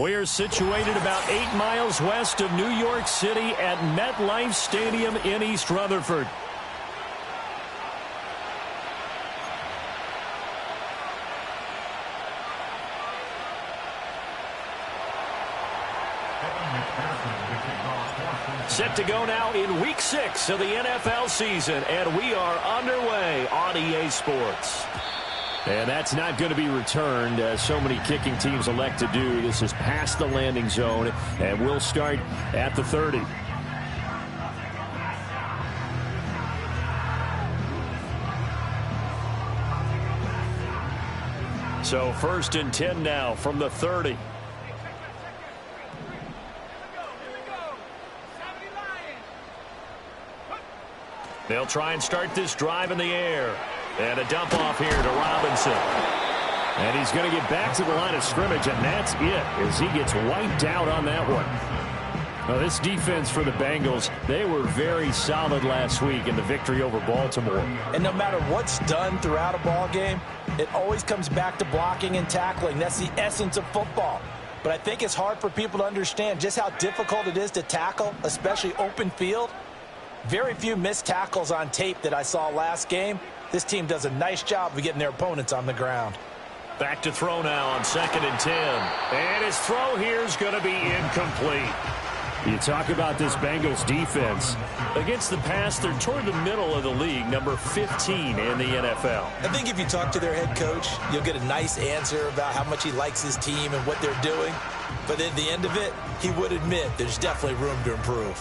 We are situated about 8 miles west of New York City at MetLife Stadium in East Rutherford. Set to go now in Week 6 of the NFL season, and we are underway on EA Sports. And that's not going to be returned, as so many kicking teams elect to do. This is past the landing zone, and we'll start at the 30. So 1st and 10 now from the 30. They'll try and start this drive in the air. And a dump off here to Robinson. And he's going to get back to the line of scrimmage, and that's it as he gets wiped out on that one. Well, this defense for the Bengals, they were very solid last week in the victory over Baltimore. And no matter what's done throughout a ball game, it always comes back to blocking and tackling. That's the essence of football. But I think it's hard for people to understand just how difficult it is to tackle, especially open field. Very few missed tackles on tape that I saw last game. This team does a nice job of getting their opponents on the ground. Back to throw now on 2nd and 10. And his throw here is going to be incomplete. You talk about this Bengals defense. Against the pass, they're toward the middle of the league, number 15 in the NFL. I think if you talk to their head coach, you'll get a nice answer about how much he likes his team and what they're doing. But at the end of it, he would admit there's definitely room to improve.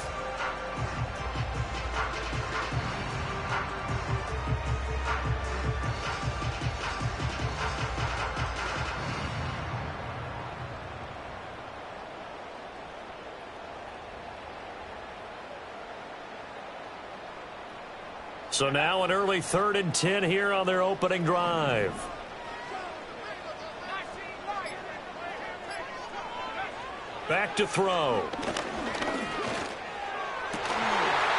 So now an early 3rd and 10 here on their opening drive. Back to throw.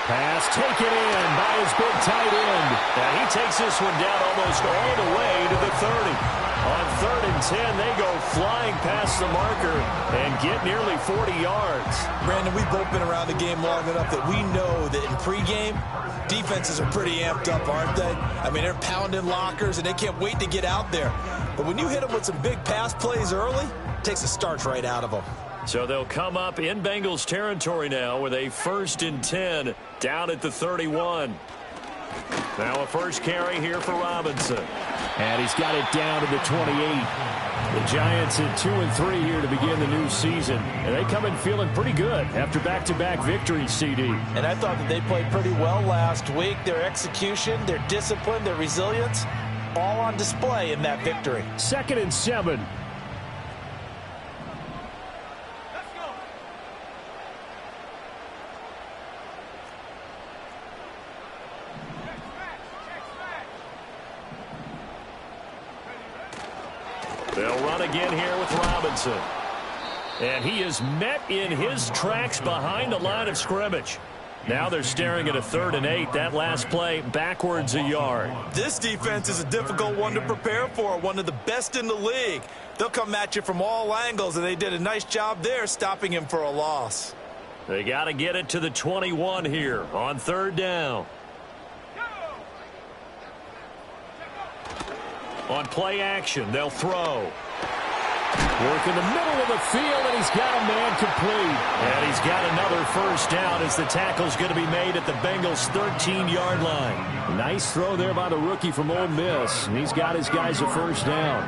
Pass taken in by his big tight end. And he takes this one down almost all the way to the 30. On 3rd and 10, they go flying past the marker and get nearly 40 yards. Brandon, we've both been around the game long enough that we know that in pregame, defenses are pretty amped up, aren't they? I mean, they're pounding lockers, and they can't wait to get out there. But when you hit them with some big pass plays early, it takes the starch right out of them. So they'll come up in Bengals territory now with a 1st and 10 down at the 31. Now a first carry here for Robinson. And he's got it down to the 28. The Giants at 2-3 here to begin the new season. And they come in feeling pretty good after back-to-back victories, CD. And I thought that they played pretty well last week. Their execution, their discipline, their resilience, all on display in that victory. 2nd and 7. They'll run again here with Robinson. And he is met in his tracks behind the line of scrimmage. Now they're staring at a 3rd and 8. That last play backwards a yard. This defense is a difficult one to prepare for, one of the best in the league. They'll come at you from all angles, and they did a nice job there stopping him for a loss. They got to get it to the 21 here on 3rd down. On play action, they'll throw. Work in the middle of the field, and he's got a man complete. And he's got another first down as the tackle's going to be made at the Bengals' 13-yard line. Nice throw there by the rookie from Ole Miss, and he's got his guys a first down.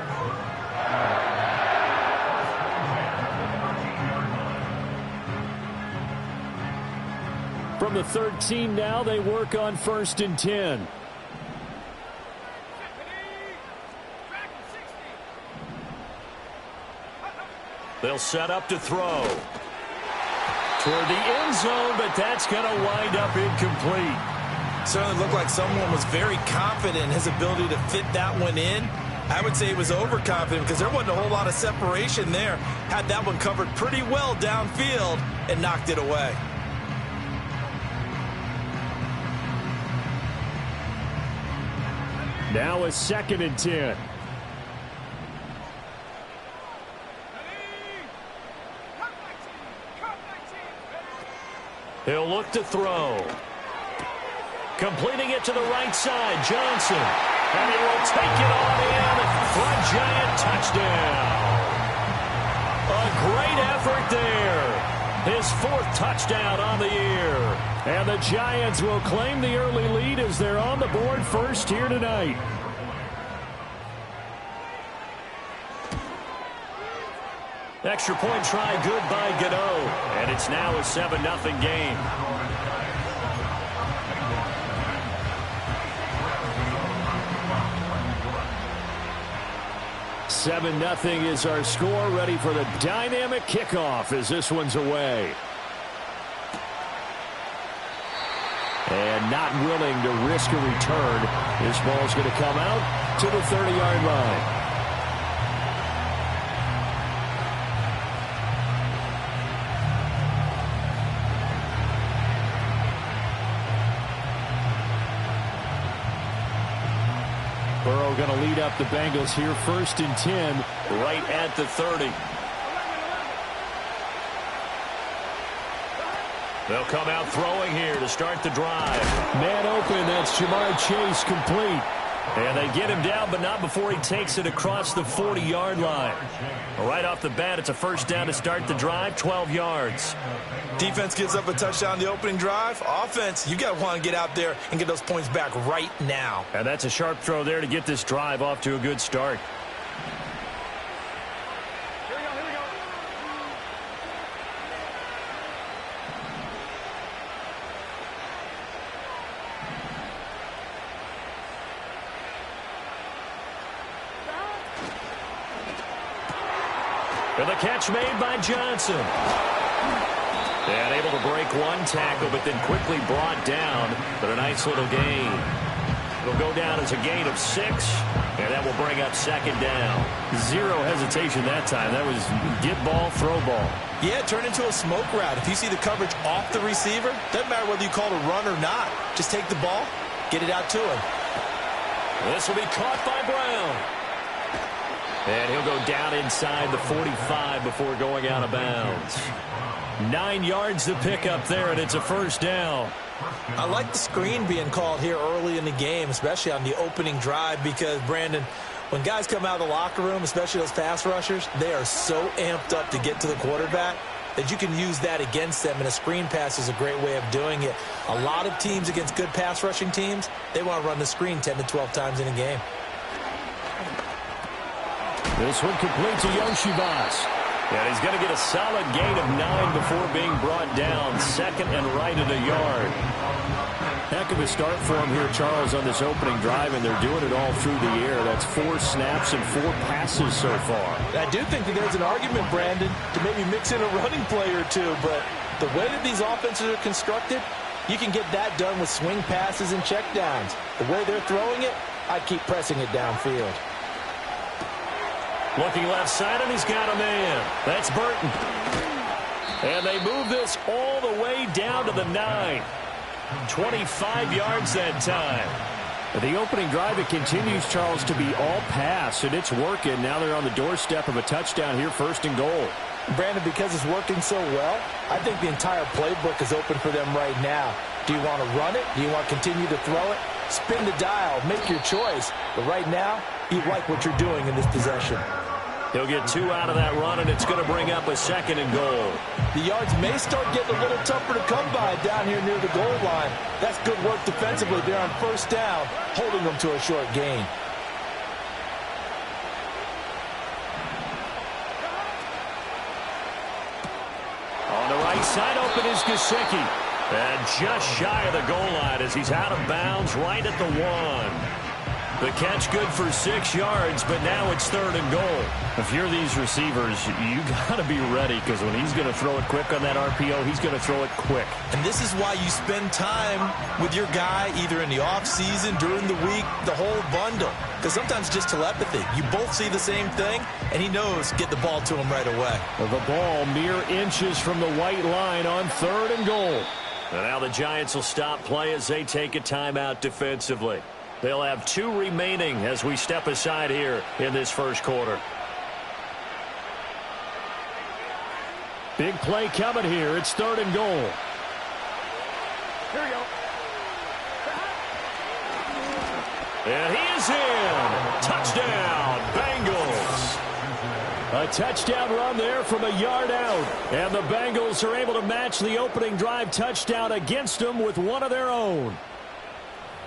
From the 13 now, they work on 1st and 10. They'll set up to throw. Toward the end zone, but that's going to wind up incomplete. Certainly looked like someone was very confident in his ability to fit that one in. I would say he was overconfident because there wasn't a whole lot of separation there. Had that one covered pretty well downfield and knocked it away. Now a 2nd and 10. He'll look to throw. Completing it to the right side, Johnson. And he will take it on in for a giant touchdown. A great effort there. His 4th touchdown on the year. And the Giants will claim the early lead as they're on the board first here tonight. Extra point try good by Gano. And it's now a 7-0 game. 7-0 is our score. Ready for the dynamic kickoff as this one's away. And not willing to risk a return. This ball's going to come out to the 30-yard line. Burrow going to lead up the Bengals here, 1st and 10, right at the 30. They'll come out throwing here to start the drive. Man open, that's Jamar Chase complete. And they get him down, but not before he takes it across the 40-yard line. Right off the bat, it's a 1st down to start the drive, 12 yards. Defense gives up a touchdown the opening drive. Offense, you got to want to get out there and get those points back right now. And that's a sharp throw there to get this drive off to a good start. And the catch made by Johnson. And able to break one tackle, but then quickly brought down. But a nice little gain. It'll go down as a gain of 6. And that will bring up 2nd down. Zero hesitation that time. That was get ball, throw ball. Yeah, turn into a smoke route. If you see the coverage off the receiver, doesn't matter whether you call it a run or not. Just take the ball, get it out to him. This will be caught by Brown. And he'll go down inside the 45 before going out of bounds. 9 yards to pick up there, and it's a 1st down. I like the screen being called here early in the game, especially on the opening drive, because, Brandon, when guys come out of the locker room, especially those pass rushers, they are so amped up to get to the quarterback that you can use that against them, and a screen pass is a great way of doing it. A lot of teams against good pass rushing teams, they want to run the screen 10 to 12 times in a game. This one complete to Yoshibas. And he's going to get a solid gain of 9 before being brought down. 2nd and right at a yard. Heck of a start for him here, Charles, on this opening drive, and they're doing it all through the air. That's 4 snaps and 4 passes so far. I do think that there's an argument, Brandon, to maybe mix in a running play or two, but the way that these offenses are constructed, you can get that done with swing passes and checkdowns. The way they're throwing it, I keep pressing it downfield. Looking left side, and he's got a man. That's Burton. And they move this all the way down to the 9. 25 yards that time. The opening drive, it continues, Charles, to be all pass, and it's working. Now they're on the doorstep of a touchdown here, 1st and goal. Brandon, because it's working so well, I think the entire playbook is open for them right now. Do you want to run it? Do you want to continue to throw it? Spin the dial. Make your choice. But right now, you like what you're doing in this possession. He'll get 2 out of that run, and it's going to bring up a 2nd and goal. The yards may start getting a little tougher to come by down here near the goal line. That's good work defensively there on 1st down, holding them to a short gain. On the right side, open is Gesicki. And just shy of the goal line as he's out of bounds right at the 1. The catch good for 6 yards, but now it's 3rd and goal. If you're these receivers, you got to be ready, because when he's going to throw it quick on that RPO, he's going to throw it quick. And this is why you spend time with your guy either in the offseason, during the week, the whole bundle. Because sometimes just telepathy. You both see the same thing, and he knows get the ball to him right away. The ball mere inches from the white line on 3rd and goal. And now the Giants will stop play as they take a timeout defensively. They'll have 2 remaining as we step aside here in this 1st quarter. Big play coming here. It's 3rd and goal. Here we go. And he is in. Touchdown, Bengals. A touchdown run there from a yard out. And the Bengals are able to match the opening drive touchdown against them with one of their own.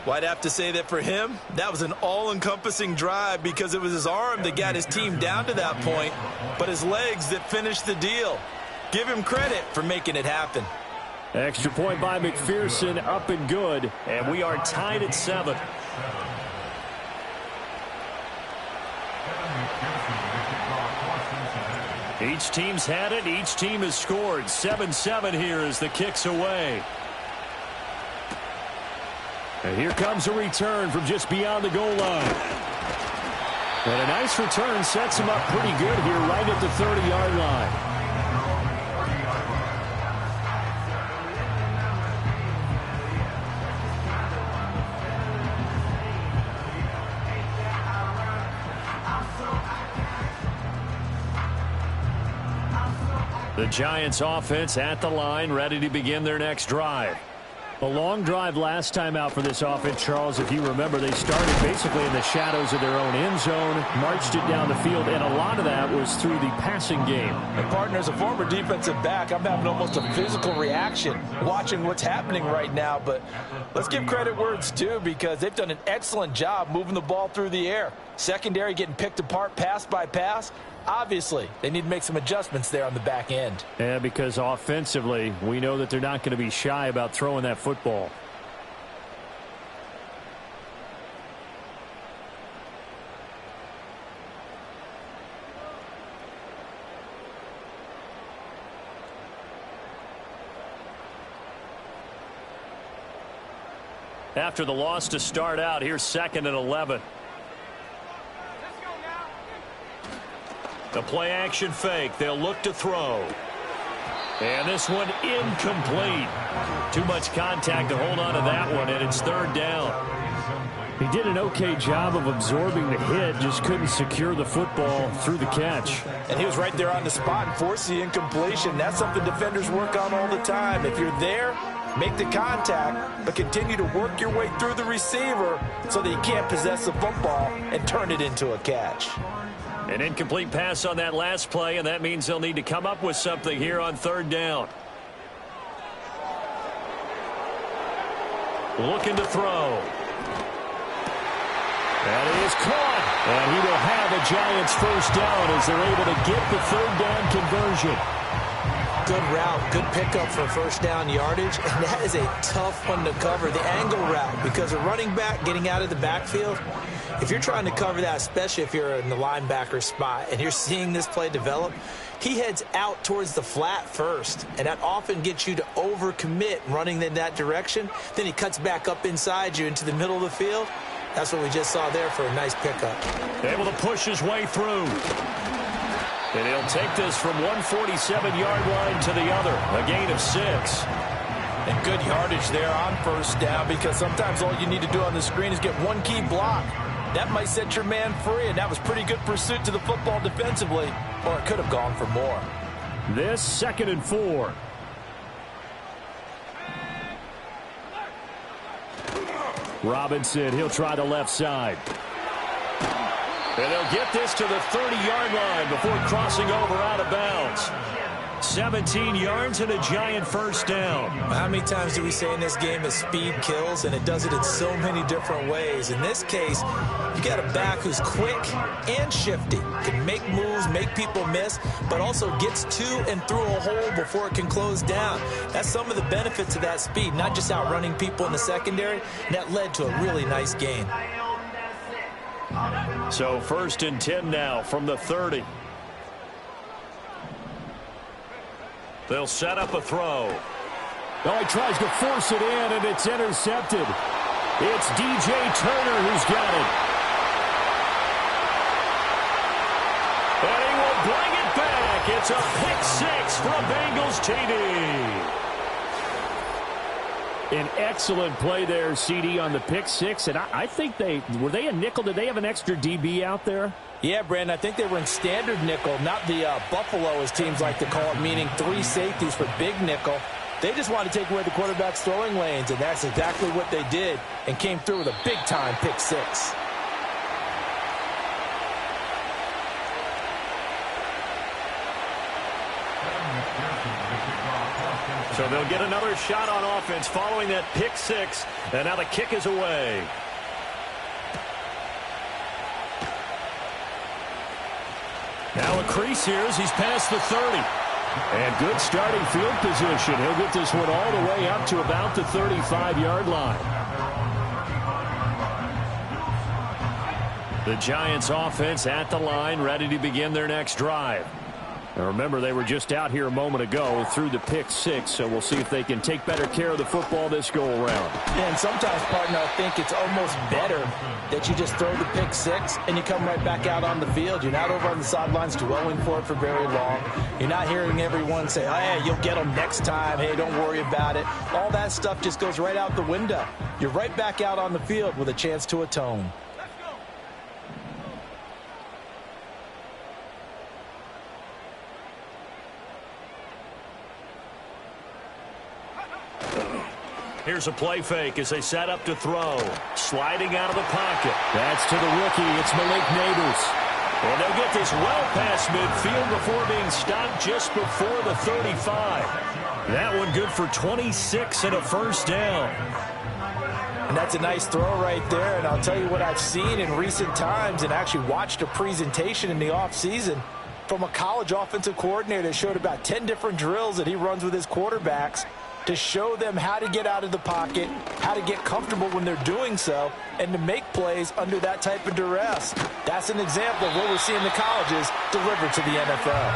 Well, I'd have to say that for him, that was an all-encompassing drive because it was his arm that got his team down to that point, but his legs that finished the deal. Give him credit for making it happen. Extra point by McPherson, up and good, and we are tied at 7. Each team's had it. Each team has scored. 7-7 here as the kick's away. And here comes a return from just beyond the goal line. And a nice return sets him up pretty good here right at the 30-yard line. The Giants offense at the line, ready to begin their next drive. A long drive last time out for this offense, Charles. If you remember, they started basically in the shadows of their own end zone, marched it down the field, and a lot of that was through the passing game. And partner, as a former defensive back, I'm having almost a physical reaction watching what's happening right now. But let's give credit where it's due because they've done an excellent job moving the ball through the air. Secondary getting picked apart pass by pass. Obviously, they need to make some adjustments there on the back end. Yeah, because offensively, we know that they're not going to be shy about throwing that football. After the loss to start out, here's 2nd and 11. The play action fake. They'll look to throw. And this one incomplete. Too much contact to hold on to that one, and it's 3rd down. He did an okay job of absorbing the hit, just couldn't secure the football through the catch. And he was right there on the spot and forced the incompletion. That's something defenders work on all the time. If you're there, make the contact, but continue to work your way through the receiver so that you can't possess the football and turn it into a catch. An incomplete pass on that last play, and that means they'll need to come up with something here on 3rd down. Looking to throw. And it is caught. And he will have a Giants 1st down as they're able to get the 3rd down conversion. Good route, good pickup for 1st down yardage, and that is a tough one to cover, the angle route, because a running back getting out of the backfield, if you're trying to cover that, especially if you're in the linebacker spot and you're seeing this play develop, he heads out towards the flat first, and that often gets you to overcommit running in that direction. Then he cuts back up inside you into the middle of the field. That's what we just saw there for a nice pickup. Able to push his way through. And he'll take this from 147-yard line to the other, a gain of 6. And good yardage there on 1st down because sometimes all you need to do on the screen is get one key block. That might set your man free, and that was pretty good pursuit to the football defensively, or it could have gone for more. This 2nd and 4. Robinson, he'll try the left side. And they'll get this to the 30-yard line before crossing over out of bounds. 17 yards and a Giant 1st down. How many times do we say in this game that speed kills, and it does it in so many different ways? In this case, you got a back who's quick and shifty, can make moves, make people miss, but also gets to and through a hole before it can close down. That's some of the benefits of that speed, not just outrunning people in the secondary, and that led to a really nice gain. So 1st and 10 now from the 30. They'll set up a throw. Oh, he tries to force it in, and it's intercepted. It's DJ Turner who's got it. And he will bring it back. It's a pick 6 for a Bengals TD. An excellent play there, CD, on the pick 6. And I think were they a nickel? Did they have an extra DB out there? Yeah, Brandon, I think they were in standard nickel, not the Buffalo, as teams like to call it, meaning 3 safeties for big nickel. They just want to take away the quarterback's throwing lanes, and that's exactly what they did and came through with a big-time pick six. So they'll get another shot on offense following that pick six, and now the kick is away. Now a crease here as he's past the 30. And good starting field position. He'll get this one all the way up to about the 35-yard line. The Giants offense at the line, ready to begin their next drive. Now remember, they were just out here a moment ago through the pick six, so we'll see if they can take better care of the football this go-around. And sometimes, partner, I think it's almost better that you just throw the pick six and you come right back out on the field. You're not over on the sidelines dwelling for it for very long. You're not hearing everyone say, oh, hey, you'll get them next time. Hey, don't worry about it. All that stuff just goes right out the window. You're right back out on the field with a chance to atone. Here's a play fake as they set up to throw. Sliding out of the pocket. That's to the rookie. It's Malik Neighbors. And they'll get this well past midfield before being stopped just before the 35. That one good for 26 and a first down. And that's a nice throw right there. And I'll tell you what I've seen in recent times and actually watched a presentation in the offseason from a college offensive coordinator that showed about 10 different drills that he runs with his quarterbacks to show them how to get out of the pocket, how to get comfortable when they're doing so, and to make plays under that type of duress. That's an example of what we're seeing the colleges deliver to the NFL.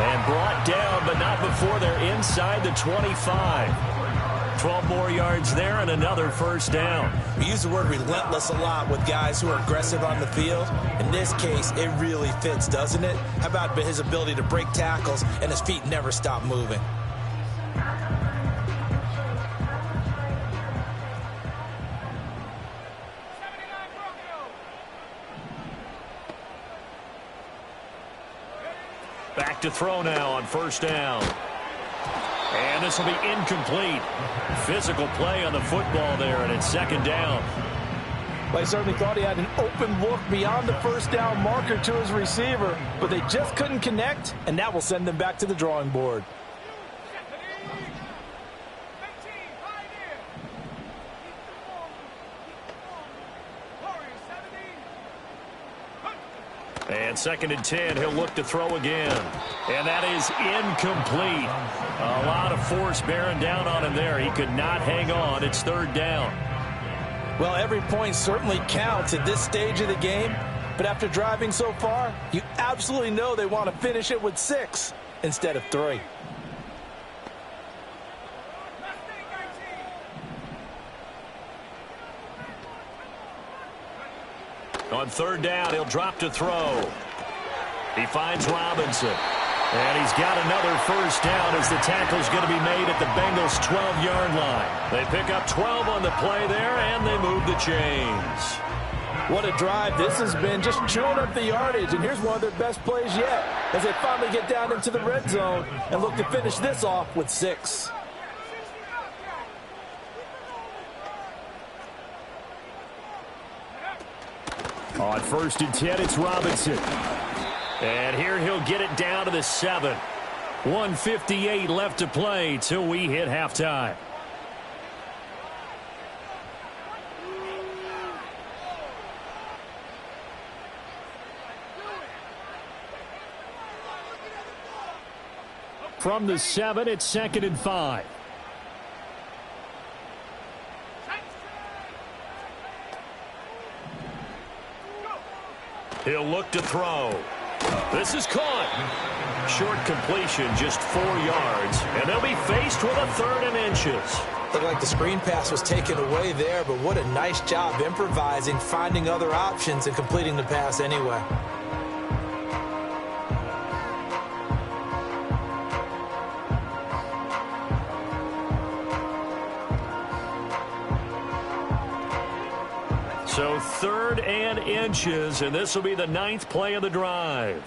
And brought down, but not before they're inside the 25. 12 more yards there and another first down. We use the word relentless a lot with guys who are aggressive on the field. In this case, it really fits, doesn't it? How about his ability to break tackles and his feet never stop moving? Back to throw now on first down. And this will be incomplete. Physical play on the football there, and it's second down. Well, I certainly thought he had an open look beyond the first down marker to his receiver, but they just couldn't connect, and that will send them back to the drawing board. And second and 10, he'll look to throw again. And that is incomplete. A lot of force bearing down on him there. He could not hang on. It's third down. Well, every point certainly counts at this stage of the game. But after driving so far, you absolutely know they want to finish it with 6 instead of 3. On third down, he'll drop to throw. He finds Robinson. And he's got another first down as the tackle's going to be made at the Bengals' 12-yard line. They pick up 12 on the play there, and they move the chains. What a drive this has been, just chewing up the yardage. And here's one of their best plays yet as they finally get down into the red zone and look to finish this off with 6. On first and 10, it's Robinson. And here he'll get it down to the 7. 1:58 left to play till we hit halftime. From the 7, it's second and 5. He'll look to throw. This is caught. Short completion, just 4 yards. And they'll be faced with a third and inches. Looked like the screen pass was taken away there, but what a nice job improvising, finding other options, and completing the pass anyway. So third and inches, and this will be the 9th play of the drive.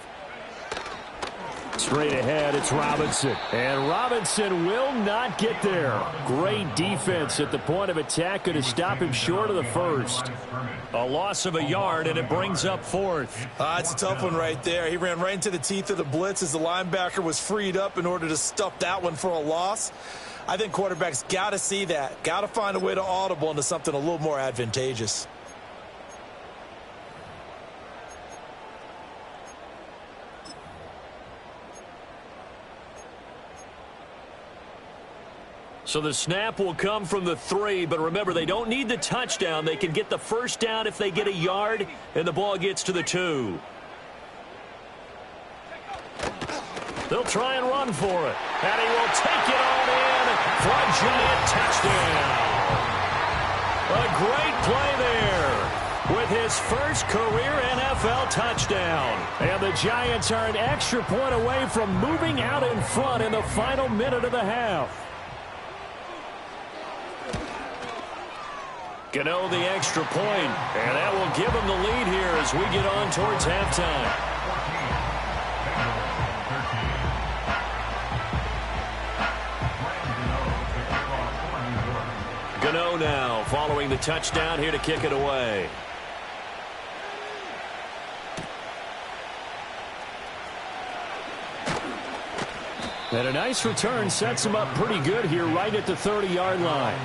Straight ahead, it's Robinson. And Robinson will not get there. Great defense at the point of attack. Going to stop him short of the first. A loss of a yard, and it brings up fourth. It's a tough one right there. He ran right into the teeth of the blitz as the linebacker was freed up in order to stuff that one for a loss. I think quarterbacks got to see that. Got to find a way to audible into something a little more advantageous. So the snap will come from the 3, but remember, they don't need the touchdown. They can get the first down if they get a yard, and the ball gets to the 2. They'll try and run for it. And he will take it on in for a giant touchdown. A great play there with his first career NFL touchdown. And the Giants are an extra point away from moving out in front in the final minute of the half. Gano the extra point, and that will give them the lead here as we get on towards halftime. Gano now following the touchdown here to kick it away. And a nice return sets him up pretty good here right at the 30-yard line.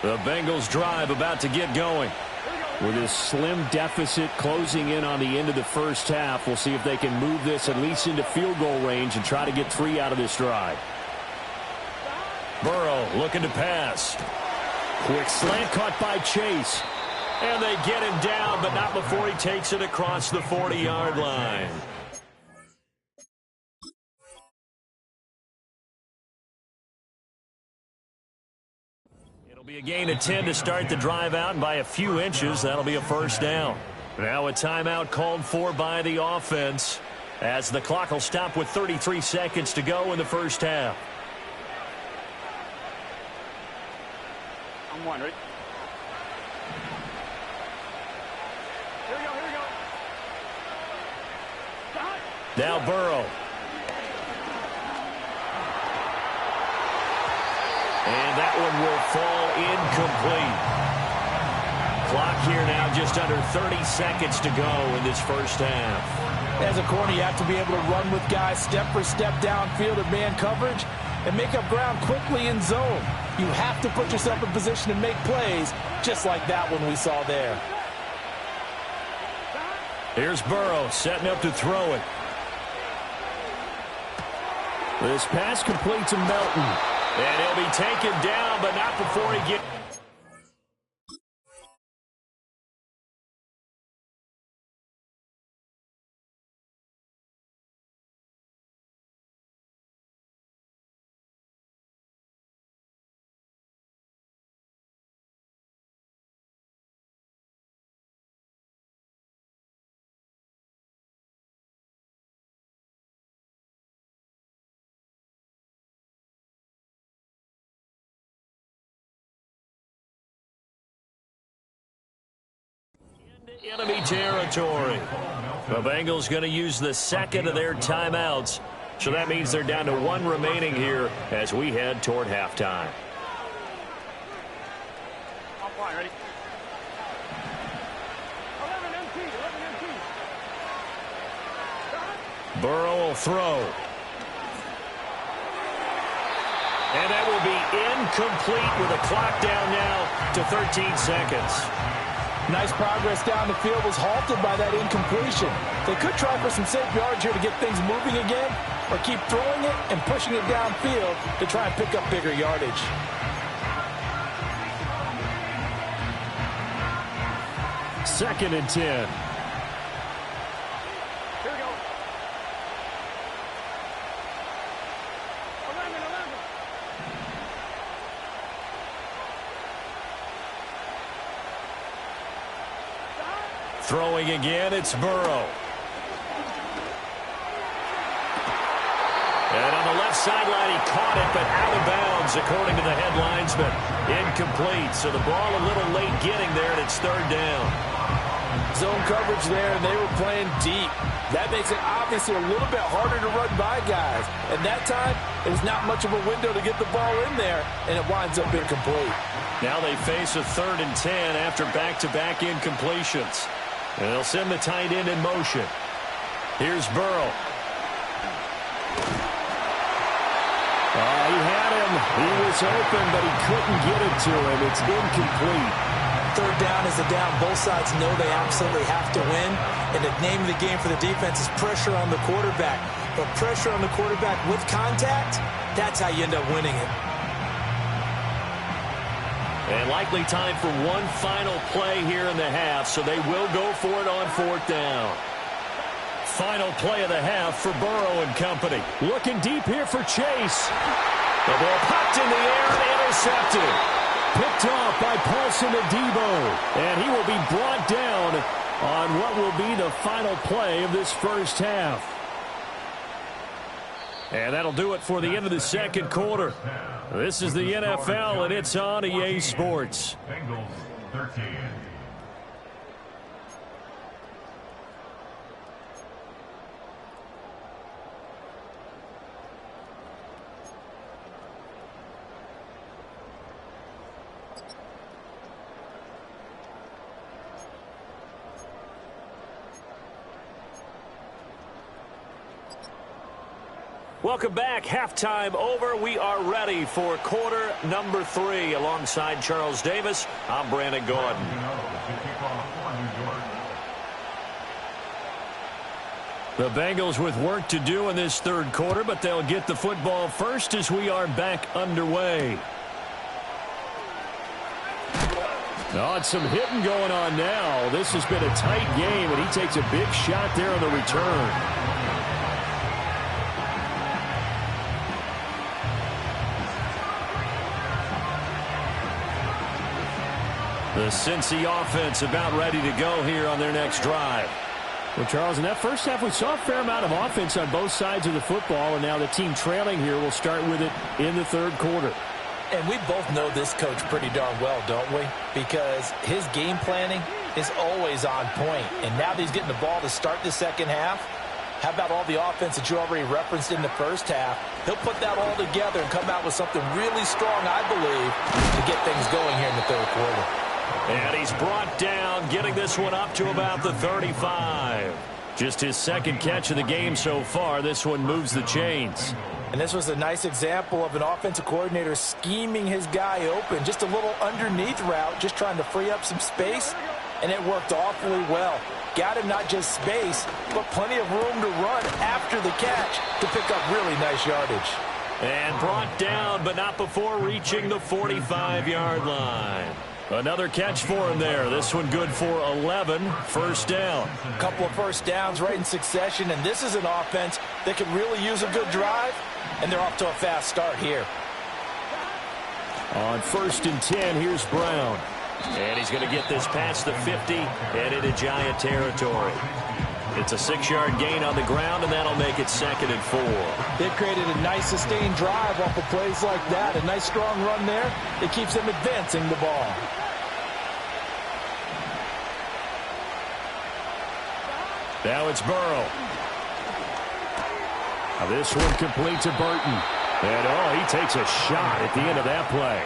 The Bengals drive about to get going. With this slim deficit closing in on the end of the first half, we'll see if they can move this at least into field goal range and try to get 3 out of this drive. Burrow looking to pass. Quick slant caught by Chase. And they get him down, but not before he takes it across the 40-yard line. Be a gain of 10 to start the drive out, and by a few inches, that'll be a first down. Now a timeout called for by the offense as the clock will stop with 33 seconds to go in the first half. I'm one, right? Here we go. Now Burrow. And that one will fall incomplete. Clock here now just under 30 seconds to go in this first half. As a corner, you have to be able to run with guys step for step downfield in man coverage and make up ground quickly in zone. You have to put yourself in position to make plays, just like that one we saw there. Here's Burrow setting up to throw it. This pass complete to Melton. And he'll be taken down, but not before he gets... enemy territory. The Bengals going to use the second of their timeouts. So that means they're down to 1 remaining here as we head toward halftime. Ready? 11 MT. Burrow will throw. And that will be incomplete with a clock down now to 13 seconds. Nice progress down the field was halted by that incompletion. They could try for some safe yards here to get things moving again, or keep throwing it and pushing it downfield to try and pick up bigger yardage. Second and 10. Here we go. 11. Throwing again, it's Burrow. And on the left sideline, he caught it, but out of bounds downs, according to the head linesman. Incomplete, so the ball a little late getting there, and it's third down. Zone coverage there, and they were playing deep. That makes it obviously a little bit harder to run by guys. And that time, there's not much of a window to get the ball in there, and it winds up incomplete. Now they face a 3rd and 10 after back-to-back incompletions. And they'll send the tight end in motion. Here's Burrow. He had him. He was open, but he couldn't get it to him. It's incomplete. Third down is a down. Both sides know they absolutely have to win. And the name of the game for the defense is pressure on the quarterback. But pressure on the quarterback with contact, that's how you end up winning it. And likely time for one final play here in the half, so they will go for it on 4th down. Final play of the half for Burrow and company. Looking deep here for Chase. The ball popped in the air and intercepted. Picked off by Paulson Adebo. And he will be brought down on what will be the final play of this first half. And that'll do it for the end of the second quarter. This is the NFL, and it's on EA Sports. Bengals 13. Welcome back. Halftime over. We are ready for quarter number 3. Alongside Charles Davis, I'm Brandon Gordon. The Bengals with work to do in this third quarter, but they'll get the football first as we are back underway. Oh, it's some hitting going on now. This has been a tight game, and he takes a big shot there on the return. The Cincy offense about ready to go here on their next drive. Well, Charles, in that first half, we saw a fair amount of offense on both sides of the football, and now the team trailing here will start with it in the third quarter. And we both know this coach pretty darn well, don't we? Because his game planning is always on point. And now that he's getting the ball to start the second half, how about all the offense that you already referenced in the first half? He'll put that all together and come out with something really strong, I believe, to get things going here in the third quarter. And he's brought down, getting this one up to about the 35. Just his second catch of the game so far. This one moves the chains. And this was a nice example of an offensive coordinator scheming his guy open. Just a little underneath route, just trying to free up some space. And it worked awfully well. Got him not just space, but plenty of room to run after the catch to pick up really nice yardage. And brought down, but not before reaching the 45-yard line. Another catch for him there. This one good for 11. First down. A couple of first downs right in succession, and this is an offense that could really use a good drive, and they're off to a fast start here. On 1st and 10, here's Brown. And he's going to get this past the 50 and into Giant territory. It's a 6-yard gain on the ground, and that'll make it 2nd and 4. They've created a nice sustained drive off of plays like that. A nice strong run there. It keeps them advancing the ball. Now it's Burrow. Now this one complete to Burton. And, he takes a shot at the end of that play.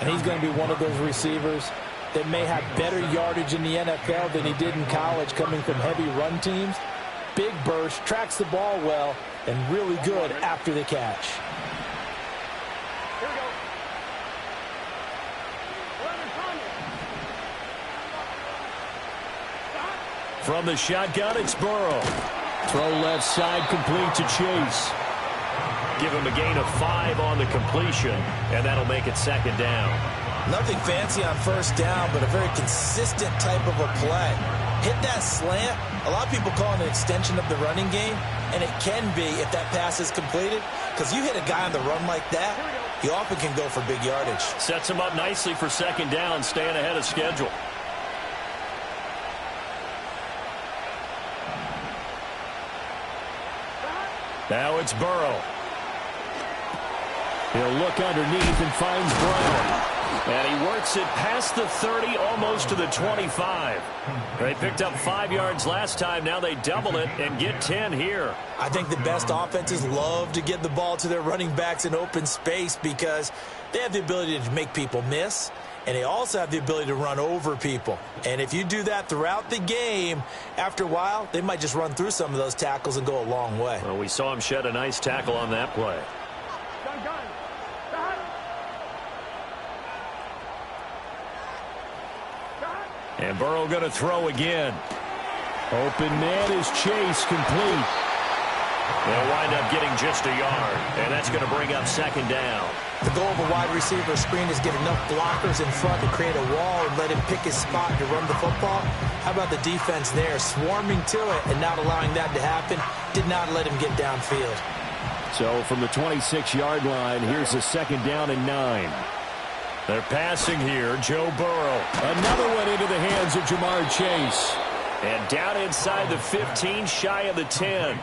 And he's going to be one of those receivers that may have better yardage in the NFL than he did in college, coming from heavy run teams. Big burst, tracks the ball well, and really good after the catch. Here we go. From the shotgun, it's Burrow. Throw left side, complete to Chase. Give him a gain of 5 on the completion, and that'll make it 2nd down. Nothing fancy on first down, but a very consistent type of a play. Hit that slant. A lot of people call it an extension of the running game, and it can be if that pass is completed, because you hit a guy on the run like that, he often can go for big yardage. Sets him up nicely for 2nd down, staying ahead of schedule. Now it's Burrow. He'll look underneath and finds Brown. And he works it past the 30, almost to the 25. They picked up 5 yards last time. Now they double it and get 10 here. I think the best offenses love to get the ball to their running backs in open space because they have the ability to make people miss, and they also have the ability to run over people. And if you do that throughout the game, after a while, they might just run through some of those tackles and go a long way. Well, we saw him shed a nice tackle on that play. And Burrow going to throw again. Open man is Chase, complete. They'll wind up getting just a yard, and that's going to bring up second down. The goal of a wide receiver screen is get enough blockers in front to create a wall and let him pick his spot to run the football. How about the defense there, swarming to it and not allowing that to happen? Did not let him get downfield. So from the 26-yard line, here's a second down and 9. They're passing here, Joe Burrow. Another one into the hands of Jamar Chase. And down inside the 15, shy of the 10.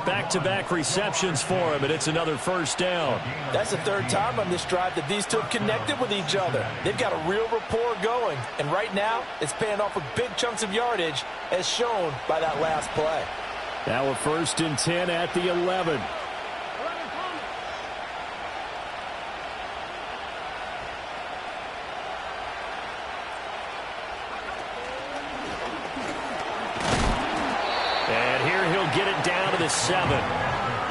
Back-to-back receptions for him, and it's another first down. That's the third time on this drive that these two have connected with each other. They've got a real rapport going, and right now it's paying off with big chunks of yardage, as shown by that last play. Now a 1st and 10 at the 11. Get it down to the 7.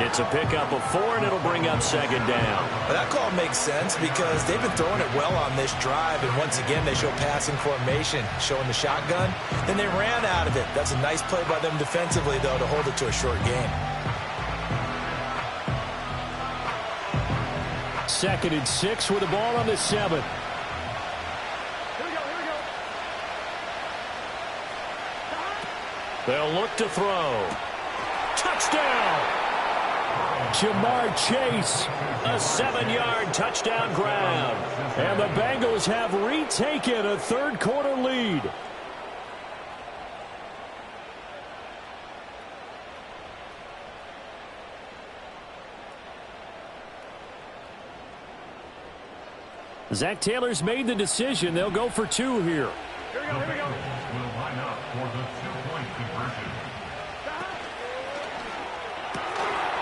It's a pickup of 4, and it'll bring up second down. Well, that call makes sense because they've been throwing it well on this drive, and once again they show passing formation, showing the shotgun. Then they ran out of it. That's a nice play by them defensively, though, to hold it to a short gain. 2nd and 6 with the ball on the 7. They'll look to throw. Touchdown! Jamar Chase, a 7-yard touchdown grab. And the Bengals have retaken a third-quarter lead. Zach Taylor's made the decision. They'll go for 2 here. Here we go. Will line up for the 2-point conversion.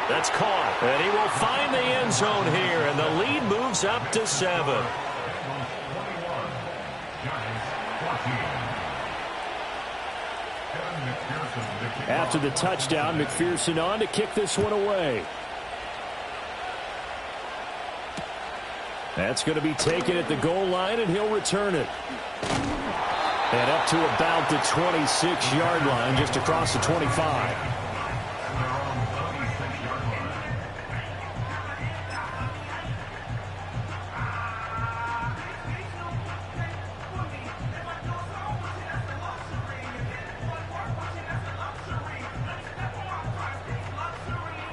That's caught, and he will find the end zone here, and the lead moves up to 7. After the touchdown, McPherson on to kick this one away. That's going to be taken at the goal line, and he'll return it. And up to about the 26-yard line, just across the 25.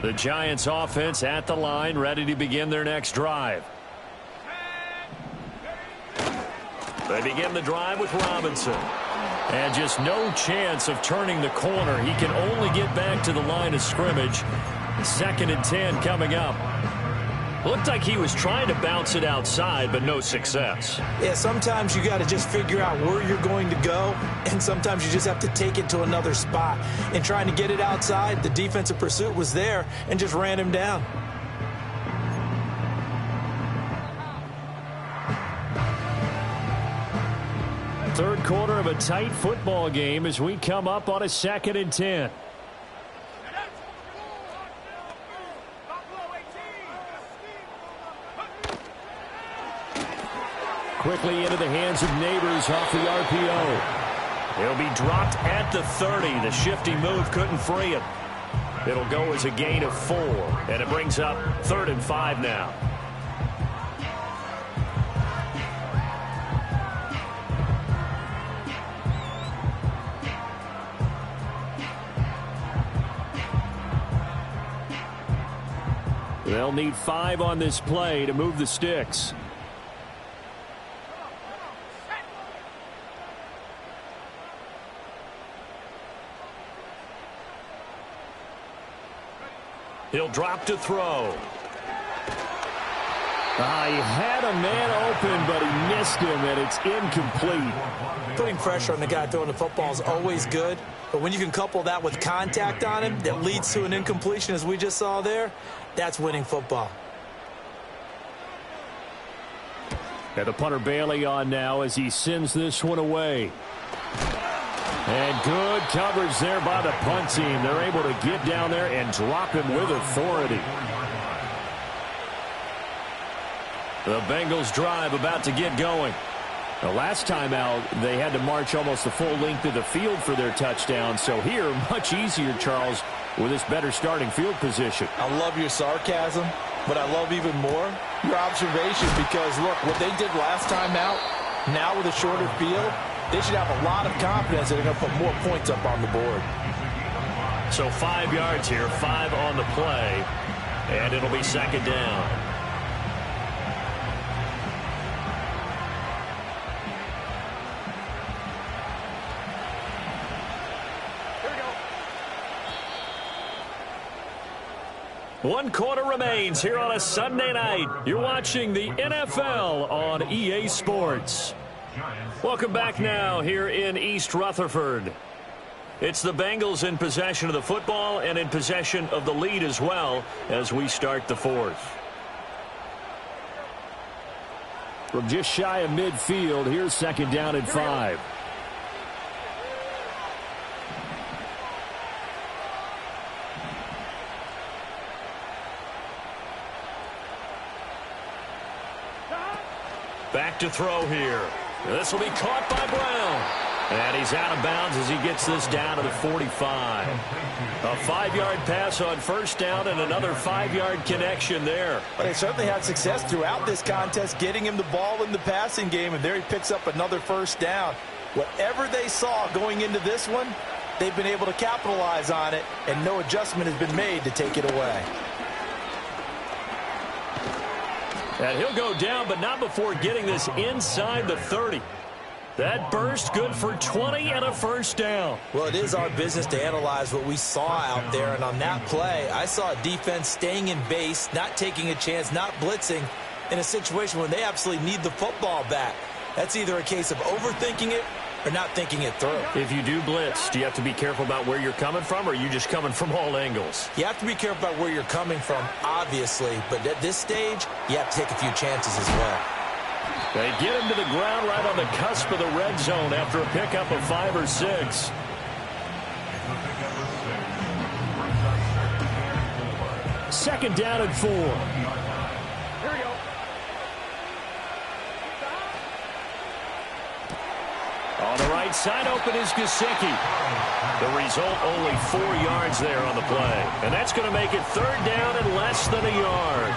The Giants offense at the line, ready to begin their next drive. They begin the drive with Robinson. And just no chance of turning the corner. He can only get back to the line of scrimmage. 2nd and 10 coming up. Looked like he was trying to bounce it outside, but no success. Yeah, sometimes you got to just figure out where you're going to go, and sometimes you just have to take it to another spot. And trying to get it outside, the defensive pursuit was there and just ran him down. Third quarter of a tight football game as we come up on a 2nd and 10. Quickly into the hands of Neighbors off the RPO. He'll be dropped at the 30. The shifty move couldn't free him. It'll go as a gain of 4, and it brings up 3rd and 5 now. They'll need 5 on this play to move the sticks. He'll drop to throw. He had a man open, but he missed him, and it's incomplete. Putting pressure on the guy throwing the football is always good, but when you can couple that with contact on him that leads to an incompletion, as we just saw there, that's winning football. And the punter Bailey on now as he sends this one away. And good coverage there by the punt team. They're able to get down there and drop him with authority. The Bengals drive about to get going. The last time out, they had to march almost the full length of the field for their touchdown. So here, much easier, Charles, with this better starting field position. I love your sarcasm, but I love even more your observation, because, look, what they did last time out, now with a shorter field, they should have a lot of confidence that they're going to put more points up on the board. So 5 yards here, 5 on the play, and it'll be second down. One quarter remains here on a Sunday night. You're watching the NFL on EA Sports. Welcome back now here in East Rutherford. It's the Bengals in possession of the football and in possession of the lead as well as we start the fourth. From just shy of midfield, here's second down and 5. Back to throw here. This will be caught by Brown. And he's out of bounds as he gets this down to the 45. A 5-yard pass on first down and another 5-yard connection there. But they certainly had success throughout this contest getting him the ball in the passing game, and there he picks up another first down. Whatever they saw going into this one, they've been able to capitalize on it, and no adjustment has been made to take it away. And he'll go down, but not before getting this inside the 30. That burst good for 20 and a first down. Well, it is our business to analyze what we saw out there, and on that play, I saw a defense staying in base, not taking a chance, not blitzing in a situation when they absolutely need the football back. That's either a case of overthinking it or not thinking it through. If you do blitz, do you have to be careful about where you're coming from, or are you just coming from all angles? You have to be careful about where you're coming from, obviously, but at this stage, you have to take a few chances as well. They get him to the ground right on the cusp of the red zone after a pickup of 5 or 6. Second down and 4. Here we go. On the right side, open is Gesicki. The result, only 4 yards there on the play. And that's going to make it third down and less than a yard.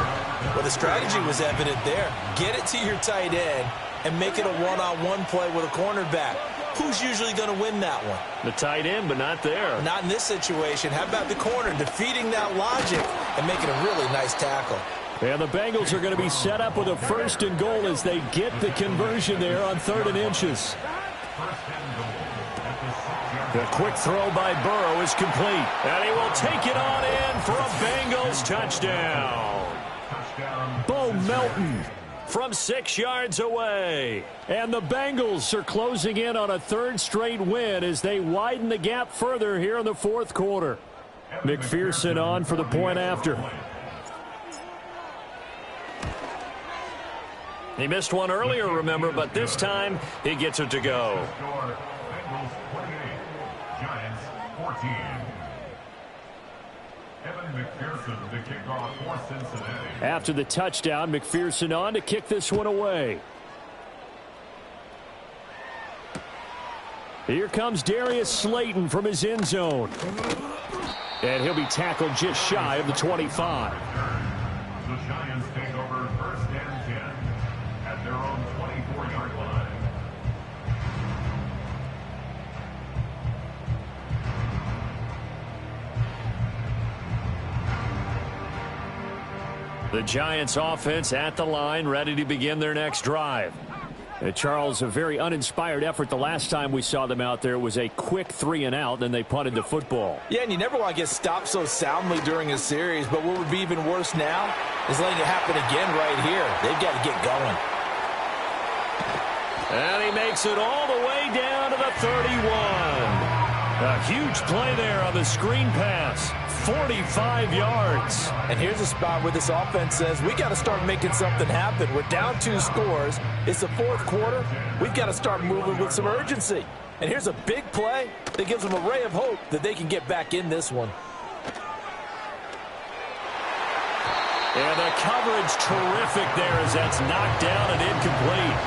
Well, the strategy was evident there. Get it to your tight end and make it a one-on-one play with a cornerback. Who's usually going to win that one? The tight end, but not there. Not in this situation. How about the corner defeating that logic and making a really nice tackle? And the Bengals are going to be set up with a first and goal as they get the conversion there on 3rd and inches. The quick throw by Burrow is complete. And he will take it on in for a Bengals touchdown. Bo Melton from 6 yards away. And the Bengals are closing in on a 3rd straight win as they widen the gap further here in the 4th quarter. McPherson on for the point after. He missed one earlier, remember, but this time he gets it to go. Bengals 28, Giants 14. Evan McPherson, the kickoff for Cincinnati. After the touchdown, McPherson on to kick this one away. Here comes Darius Slayton from his end zone. And he'll be tackled just shy of the 25. The Giants take over 1st and 10 at their own 24-yard line. The Giants offense at the line, ready to begin their next drive. Charles, a very uninspired effort the last time we saw them out there. It was a quick 3 and out, then they punted the football. Yeah, and you never want to get stopped so soundly during a series, but what would be even worse now is letting it happen again right here. They've got to get going. And he makes it all the way down to the 31. A huge play there on the screen pass. 45 yards. And here's a spot where this offense says, we got to start making something happen. We're down 2 scores. It's the 4th quarter. We've got to start moving with some urgency. And here's a big play that gives them a ray of hope that they can get back in this one. And the coverage terrific there as that's knocked down and incomplete.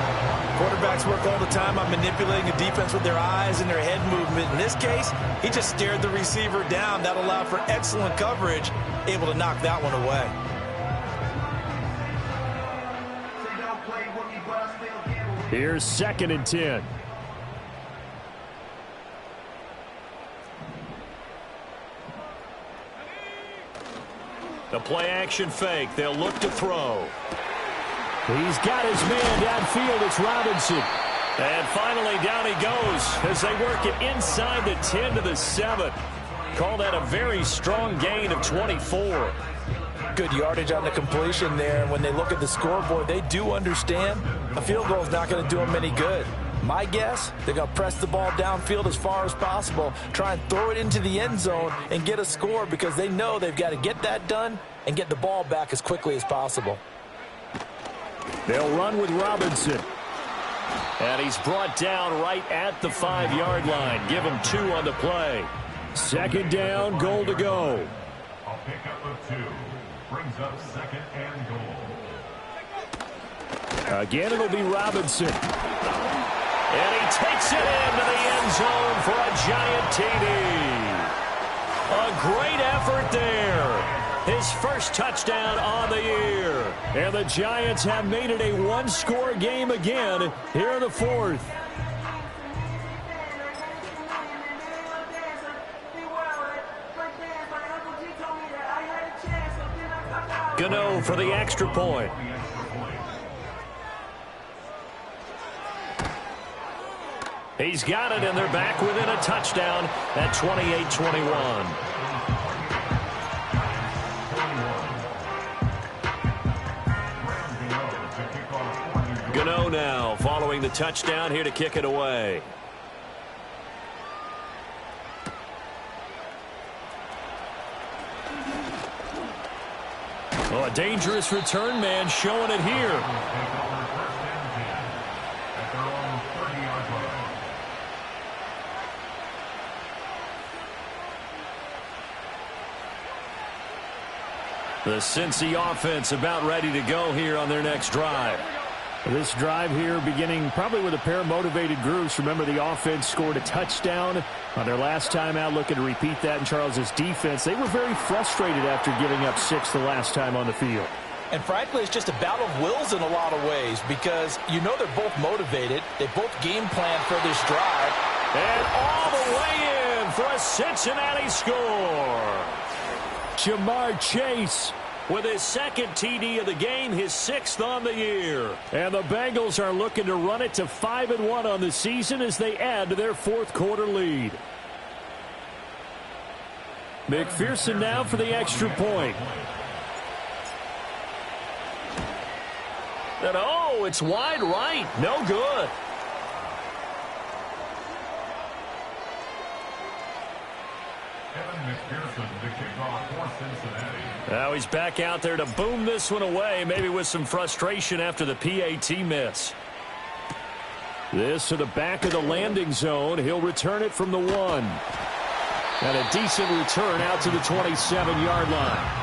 Quarterbacks work all the time on manipulating the defense with their eyes and their head movement. In this case, he just stared the receiver down. That allowed for excellent coverage, able to knock that one away. Here's 2nd and 10. The play action fake. They'll look to throw. He's got his man downfield. It's Robinson. And finally down he goes as they work it inside the 10 to the 7. Call that a very strong gain of 24. Good yardage on the completion there. When they look at the scoreboard, they do understand a field goal is not going to do them any good. My guess, they're going to press the ball downfield as far as possible, try and throw it into the end zone and get a score because they know they've got to get that done and get the ball back as quickly as possible. They'll run with Robinson. And he's brought down right at the 5-yard line. Give him 2 on the play. 2nd down, goal to go. A pickup of 2 brings up 2nd and goal. Again, it'll be Robinson. And he takes it into the end zone for a giant TD. A great effort there. His first touchdown on the year. And the Giants have made it a 1-score game again here in the 4th. Gano for the extra point. He's got it, and they're back within a touchdown at 28-21. Gano now following the touchdown here to kick it away. Oh, a dangerous return man showing it here. The Cincy offense about ready to go here on their next drive. This drive here beginning probably with a pair of motivated groups. Remember, the offense scored a touchdown on their last time out, looking to repeat that in Charles's defense. They were very frustrated after giving up 6 the last time on the field. And frankly, it's just a battle of wills in a lot of ways because you know they're both motivated. They both game plan for this drive. And all the way in for a Cincinnati score. Jamar Chase with his 2nd TD of the game, his 6th on the year. And the Bengals are looking to run it to 5-1 on the season as they add to their 4th quarter lead. McPherson now for the extra point. And oh, it's wide right. No good. Now he's back out there to boom this one away, maybe with some frustration after the PAT miss. This to the back of the landing zone. He'll return it from the 1. And a decent return out to the 27-yard line.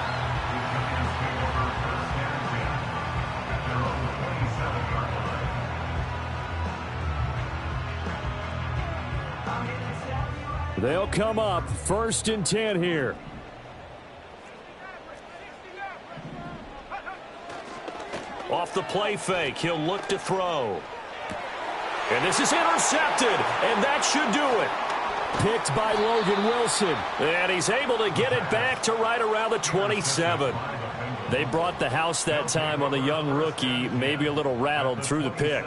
They'll come up 1st and 10 here. Off the play fake, he'll look to throw. And this is intercepted, and that should do it. Picked by Logan Wilson. And he's able to get it back to right around the 27. They brought the house that time on the young rookie, maybe a little rattled through the pick.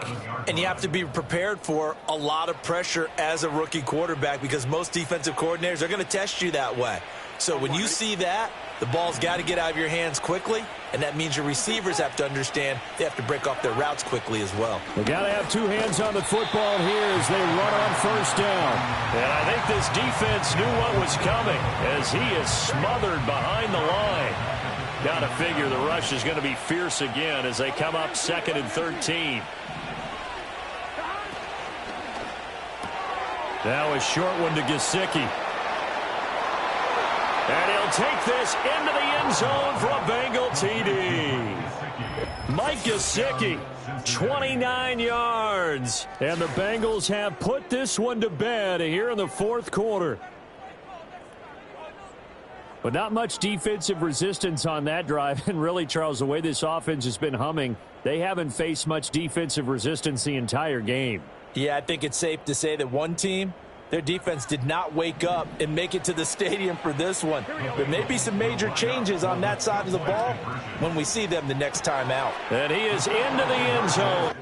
And you have to be prepared for a lot of pressure as a rookie quarterback because most defensive coordinators are going to test you that way. So when you see that, the ball's got to get out of your hands quickly, and that means your receivers have to understand they have to break off their routes quickly as well. They got to have two hands on the football here as they run on first down. And I think this defense knew what was coming as he is smothered behind the line. Got to figure the rush is going to be fierce again as they come up 2nd and 13. Now a short one to Gesicki. And he'll take this into the end zone for a Bengal TD. Mike Gesicki, 29 yards. And the Bengals have put this one to bed here in the 4th quarter. But not much defensive resistance on that drive. And really, Charles, the way this offense has been humming, they haven't faced much defensive resistance the entire game. Yeah, I think it's safe to say that one team, their defense did not wake up and make it to the stadium for this one. There may be some major changes on that side of the ball when we see them the next time out. And he is into the end zone.